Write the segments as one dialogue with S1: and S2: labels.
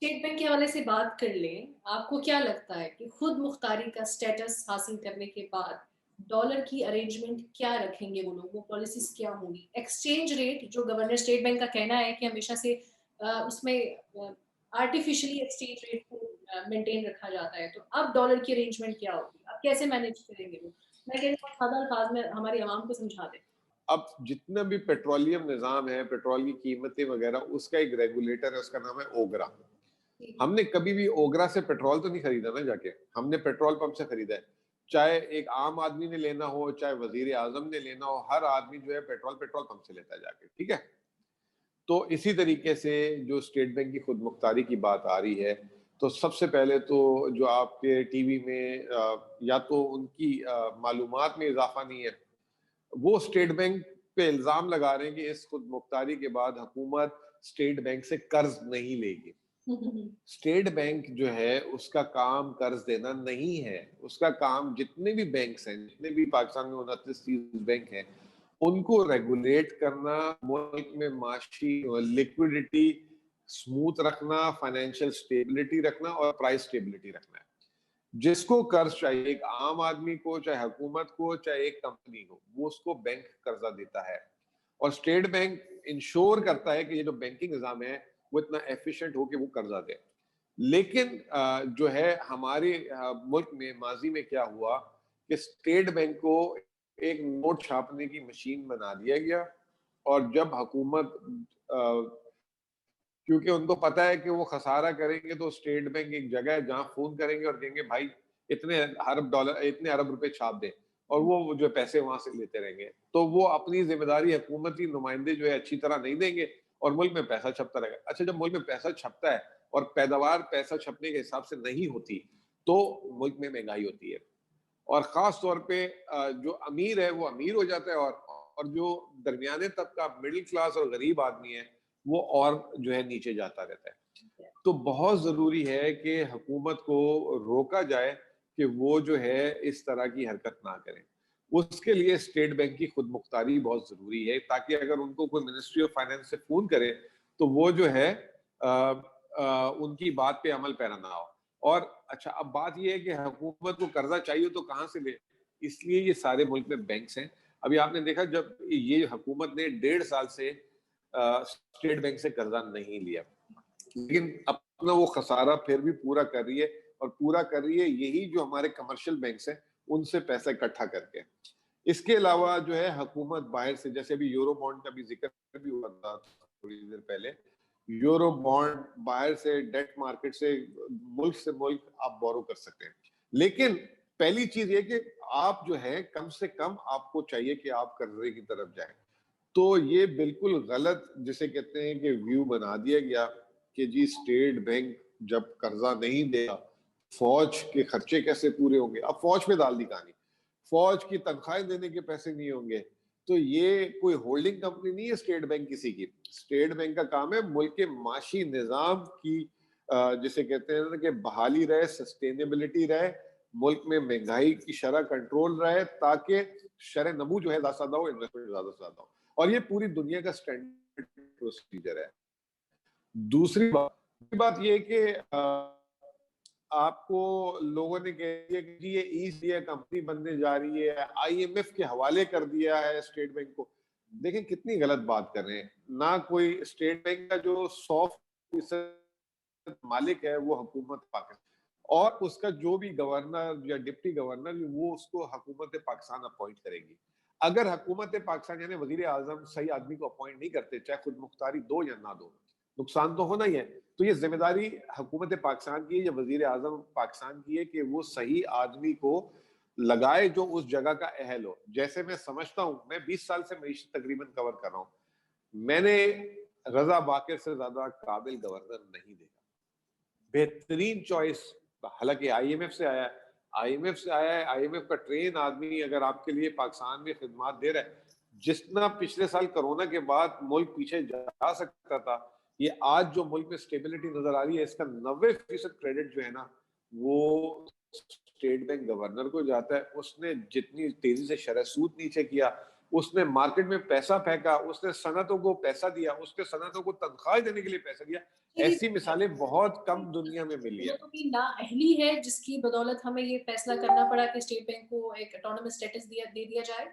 S1: State bank के हवाले से बात कर लें, आपको क्या लगता है कि खुद मुख्तारी का स्टेटस हासिल करने के बाद डॉलर की अरेंजमेंट क्या रखेंगे वो लोग, वो पॉलिसीज क्या होंगी? एक्सचेंज रेट जो गवर्नर स्टेट बैंक का कहना है कि हमेशा से उसमें आर्टिफिशियली एक्सचेंज रेट को मेंटेन रखा जाता है, तो अब डॉलर की अरेंजमेंट क्या होगी? आप कैसे मैनेज करेंगे वो? मैं कह रही हूँ सादा अल्फाज में हमारी आवाम को समझा दें।
S2: अब जितना भी पेट्रोलियम निज़ाम है, पेट्रोल की कीमतें वगैरह, उसका एक रेगुलेटर है, उसका नाम है ओगरा।
S1: जी,
S2: हमने कभी भी ओगरा से पेट्रोल तो नहीं खरीदा ना जाके, हमने पेट्रोल पंप से खरीदा है। चाहे एक आम आदमी ने लेना हो, चाहे वजीर आजम ने लेना हो, हर आदमी जो है पेट्रोल पेट्रोल पंप से लेता है जाके, ठीक है। तो इसी तरीके से जो स्टेट बैंक की खुद मुख्तारी की बात आ रही है, तो सबसे पहले तो जो आपके टीवी में या तो उनकी मालूमात में इजाफा नहीं है, वो स्टेट बैंक पे इल्जाम लगा रहे हैं कि इस खुद मुख्तारी के बाद हुकूमत स्टेट बैंक से कर्ज नहीं लेगी। स्टेट बैंक जो है उसका काम कर्ज देना नहीं है, उसका काम जितने भी बैंक्स हैं, जितने भी पाकिस्तान में 29-30 बैंक हैं, उनको रेगुलेट करना, मुल्क में माशी लिक्विडिटी स्मूथ रखना, फाइनेंशियल स्टेबिलिटी रखना और प्राइस स्टेबिलिटी रखना है। जिसको कर्ज चाहिए, एक आम आदमी को, चाहे हुकूमत को, चाहे एक कंपनी को, वो उसको बैंक कर्जा देता है। और स्टेट बैंक इंश्योर करता है कि ये जो बैंकिंग निजाम है वो इतना एफिशिएंट हो कि वो कर्जा दे। लेकिन जो है हमारे मुल्क में माजी में क्या हुआ कि स्टेट बैंक को एक नोट छापने की मशीन बना दिया गया। और जब हुकूमत क्योंकि उनको पता है कि वो खसारा करेंगे, तो स्टेट बैंक एक जगह है जहां फोन करेंगे और कहेंगे भाई इतने अरब डॉलर, इतने अरब रुपए छाप दे, और वो जो पैसे वहां से लेते रहेंगे। तो वो अपनी जिम्मेदारी हुकूमती नुमाइंदे जो है अच्छी तरह नहीं देंगे और मुल्क में पैसा छपता रहेगा। अच्छा, जब मुल्क में पैसा छपता है और पैदावार पैसा छपने के हिसाब से नहीं होती, तो मुल्क में महंगाई होती है। और खास तौर पे जो अमीर है वो अमीर हो जाता है, और जो दरमियाने तबका, मिडिल क्लास और गरीब आदमी है, वो और जो है नीचे जाता रहता है। तो बहुत जरूरी है कि हुकूमत को रोका जाए कि वो जो है इस तरह की हरकत ना करें। उसके लिए स्टेट बैंक की खुद मुख्तारी बहुत जरूरी है, ताकि अगर उनको कोई मिनिस्ट्री ऑफ फाइनेंस से फोन करे तो वो जो है उनकी बात पे अमल पैरा ना हो। और अच्छा, अब बात यह है कि हुकूमत को कर्जा चाहिए तो कहां से ले, इसलिए ये सारे मुल्क में बैंक्स हैं। अभी आपने देखा, जब ये हुकूमत ने 1.5 साल से स्टेट बैंक से कर्जा नहीं लिया, लेकिन अपना वो खसारा फिर भी पूरा कर रही है, और पूरा कर रही है यही जो हमारे कमर्शियल बैंक्स हैं उनसे पैसा इकट्ठा करके। इसके अलावा जो है हुकूमत बाहर से, जैसे अभी यूरो बॉन्ड का भी जिक्र भी हुआ था थोड़ी देर पहले, यूरो बॉन्ड बाहर से डेट मार्केट से, मुल्क से मुल्क आप बोरो कर सकते हैं। लेकिन पहली चीज ये कि आप जो है कम से कम आपको चाहिए कि आप कर्जे की तरफ जाएं। तो ये बिल्कुल गलत जिसे कहते हैं कि व्यू बना दिया गया कि जी स्टेट बैंक जब कर्जा नहीं देगा, फौज के खर्चे कैसे पूरे होंगे। अब फौज पे डाल दी कहानी, फौज की तनख्वाहें देने के पैसे नहीं होंगे। तो ये कोई होल्डिंग कंपनी नहीं है स्टेट बैंक किसी की। स्टेट बैंक का काम है मुल्क के माशी निजाम की जिसे कहते हैं ना कि बहाली रहे, सस्टेनेबिलिटी रहे, मुल्क में महंगाई की शरह कंट्रोल रहे, ताकि शरह नमू जो है ज्यादा हो, इन्वेस्टमेंट ज्यादा से ज्यादा हो। और ये पूरी दुनिया का स्टैंडर्ड प्रोसीजर है। दूसरी बात ये कि आपको लोगों ने कह दिया कि जी ये ईस्ट इंडिया कंपनी बनने जा रही है, आईएमएफ के हवाले कर दिया है स्टेट बैंक को। देखें कितनी गलत बात कर रहे हैं। ना कोई स्टेट बैंक का जो 100% मालिक है वो हुकूमत पाकिस्तान, और उसका जो भी गवर्नर या डिप्टी गवर्नर वो उसको हुकूमत पाकिस्तान अपॉइंट करेगी। अगर हुकूमत पाकिस्तान यानी वजीर आजम सही आदमी को अपॉइंट नहीं करते, चाहे खुद मुख्तारी दो या ना दो, नुकसान तो होना ही है। तो ये जिम्मेदारी हुकूमत पाकिस्तान की है या वजीर आजम पाकिस्तान की है कि वो सही आदमी को लगाए जो उस जगह का अहल हो। जैसे मैं समझता हूं, मैं 20 साल से मीशत तकरीबन कवर कर रहा हूं, मैंने रजा बाकिर से ज्यादा काबिल गवर्नर नहीं देखा। बेहतरीन चॉइस, हालांकि आईएमएफ से आया है, आईएमएफ से आया है, आईएमएफ का ट्रेन आदमी अगर आपके लिए पाकिस्तान में खिदमत दे रहा है, जितना पिछले साल कोरोना के बाद मुल्क पीछे जा सकता था, ये आज जो मुल्क में स्टेबिलिटी नजर आ रही है, इसका 90% क्रेडिट जो है ना, वो स्टेट बैंक गवर्नर को जाता है। उसने जितनी तेजी से शरह सूद नीचे किया, उसने मार्केट में पैसा फेंका, उसने सनतों को पैसा दिया, उसने सनतों को तनख्वाह देने के लिए पैसा दिया। ऐसी मिसालें बहुत कम दुनिया में मिली है।
S1: हुकूमतों की नाअहली है जिसकी बदौलत हमें ये फैसला करना पड़ा कि स्टेट बैंक को एक ऑटोनोमस स्टेटस दे दिया जाए।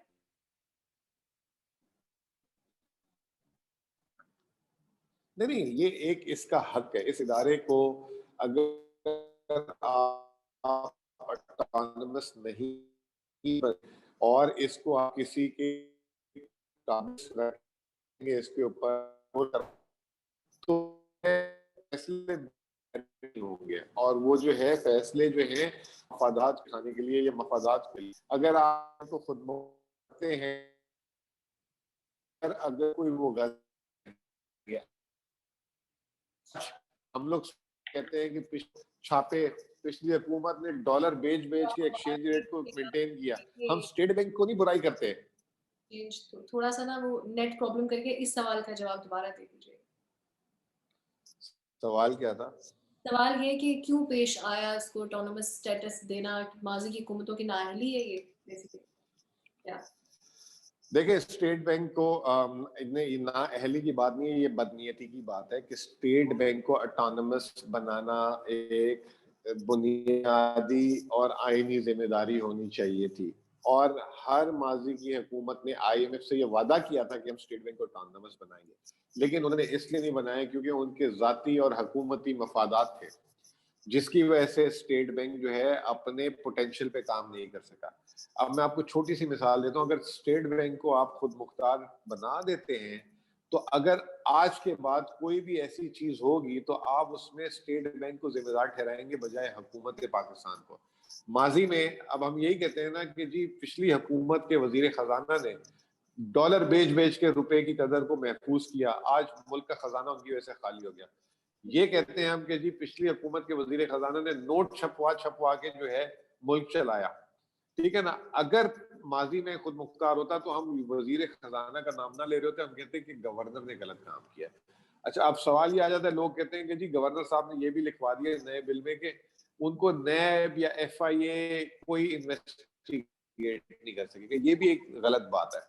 S2: नहीं नहीं, ये एक इसका हक है इस इदारे को। अगर आप ऑटोनमस नहीं और इसको आप किसी के रखेंगे इसके ऊपर, तो फैसले होंगे, और वो जो है फैसले जो है मफादात खाने के लिए या मफादात के लिए। अगर आप तो खुद बोलते हैं, अगर कोई वो गलत, हम लोग कहते हैं कि छापे, पिछली हुकूमत ने डॉलर बेच बेच के एक्सचेंज रेट को मेंटेन किया। हम स्टेट बैंक को नहीं बुराई करते।
S1: तो थोड़ा सा ना वो नेट प्रॉब्लम करके इस सवाल का जवाब दोबारा दे दीजिए।
S2: सवाल क्या था?
S1: सवाल ये कि क्यों पेश आया इसको ऑटोनोमस स्टेटस देना, माजी की हुकूमतों की नाअहली है ये बेसिकली क्या?
S2: देखिए, स्टेट बैंक को नाअहली की बात नहीं है, ये बदनीयती की बात है कि स्टेट बैंक को ऑटोनमस बनाना एक बुनियादी और आईनी जिम्मेदारी होनी चाहिए थी। और हर माजी की हुकूमत ने IMF से ये वादा किया था कि हम स्टेट बैंक को ऑटोनमस बनाएंगे, लेकिन उन्होंने इसलिए नहीं बनाया क्योंकि उनके जाती और हुकूमती मफादात थे, जिसकी वजह से स्टेट बैंक जो है अपने पोटेंशियल पे काम नहीं कर सका। अब मैं आपको छोटी सी मिसाल देता हूँ, अगर स्टेट बैंक को आप खुद मुख्तार बना देते हैं, तो अगर आज के बाद कोई भी ऐसी चीज होगी तो आप उसमें स्टेट बैंक को जिम्मेदार ठहराएंगे बजाय हुकूमत पाकिस्तान को। माजी में अब हम यही कहते हैं ना कि जी पिछली हुकूमत के वजीर खजाना ने डॉलर बेच बेच के रुपए की कदर को महफूज किया, आज मुल्क का खजाना उनकी वजह से खाली हो गया। ये कहते हैं हम कि जी पिछली हुकूमत के वजीर खजाना ने नोट छपवा छपवा के जो है मुल्क चलाया, ठीक है ना। अगर माजी में खुद मुख्तार होता तो हम वजीर खजाना का नाम ना ले रहे होते, हम कहते हैं कि गवर्नर ने गलत काम किया। अच्छा, अब सवाल ये आ जाता है, लोग कहते हैं कि जी गवर्नर साहब ने ये भी लिखवा दिया नए बिल में कि उनको नैब या FIA कोई इन्वेस्टिगेट नहीं कर सकेगा। ये भी एक गलत बात है।